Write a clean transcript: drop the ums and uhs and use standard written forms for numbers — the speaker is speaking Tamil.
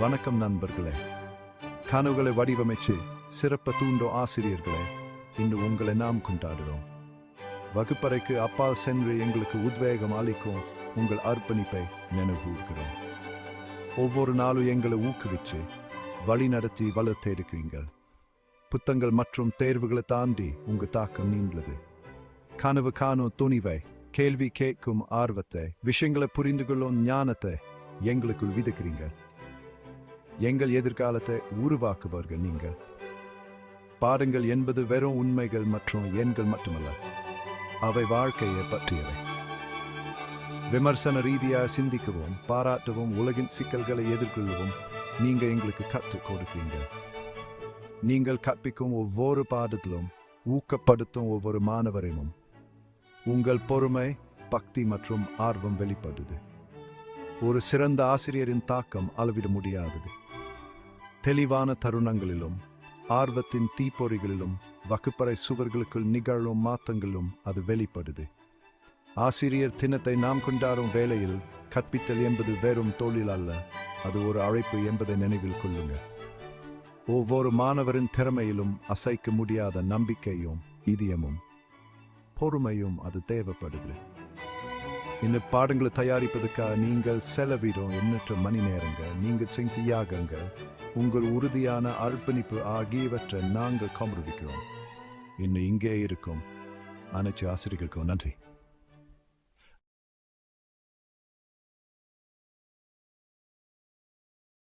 வணக்கம் நண்பர்களே. கனவுகளை வடிவமைச்சு சிறப்ப தூண்டும் ஆசிரியர்களே, இன்று உங்களை நாம் கொண்டாடுறோம். வகுப்பறைக்கு அப்பால் சென்று எங்களுக்கு உத்வேகம் அளிக்கும் உங்கள் அர்ப்பணிப்பை நினைவுகூர்கிறோம். ஒவ்வொரு நாளும் எங்களை ஊக்குவிச்சு வழி நடத்தி வளர்த்தெடுக்கிறீர்கள். புத்தகங்கள் மற்றும் தேர்வுகளை தாண்டி உங்கள் தாக்கம் நீண்டது. கனவு காணும் துணிவை, கேள்வி கேட்கும் ஆர்வத்தை, விஷயங்களை புரிந்து கொள்ளும் ஞானத்தை எங்களுக்குள் விதைக்கிறீங்க. எங்கள் எதிர்காலத்தை உருவாக்குவார்கள் நீங்கள். பாடங்கள் என்பது வெறும் உண்மைகள் மற்றும் எண்கள் மட்டுமல்ல, அவை வாழ்க்கையை பற்றியவை. விமர்சன ரீதியாக சிந்திக்கவும், பாராட்டவும், உலகின் சிக்கல்களை எதிர்கொள்ளவும் நீங்கள் எங்களுக்கு கற்றுக் கொடுக்கிறீங்க. நீங்கள் கற்பிக்கும் ஒவ்வொரு பாடத்திலும் ஊக்கப்படுத்தும் ஒவ்வொரு மாணவரையும் உங்கள் பொறுமை, பக்தி மற்றும் ஆர்வம் வெளிப்படுது. ஒரு சிறந்த ஆசிரியரின் தாக்கம் அளவிட முடியாதது. தெளிவான தருணங்களிலும் ஆர்வத்தின் தீப்பொறிகளிலும் வகுப்பறை சுவர்களுக்குள் நிகழும் மாற்றங்களும் அது வெளிப்படுது. ஆசிரியர் தினத்தை நாம் கொண்டாடும் வேளையில் கற்பித்தல் என்பது வெறும் தொழில் அல்ல, அது ஒரு அழைப்பு என்பதை நினைவில் கொள்ளுங்கள். ஒவ்வொரு மாணவரின் திறமையிலும் அசைக்க முடியாத நம்பிக்கையும் இதயமும் பொறுமையும் அது தேவைப்படுது. இந்த பாடங்களை தயாரிப்பதற்காக நீங்கள் செலவிடும் எண்ணற்ற மணி நேரங்கள், நீங்கள் செய்யும் தியாகங்கள், உங்கள் உறுதியான அர்ப்பணிப்பு ஆகியவற்றை நாங்கள் கௌரவிக்கிறோம். இன்னும் இங்கே இருக்கும் அனைத்து ஆசிரியர்களுக்கும் நன்றி.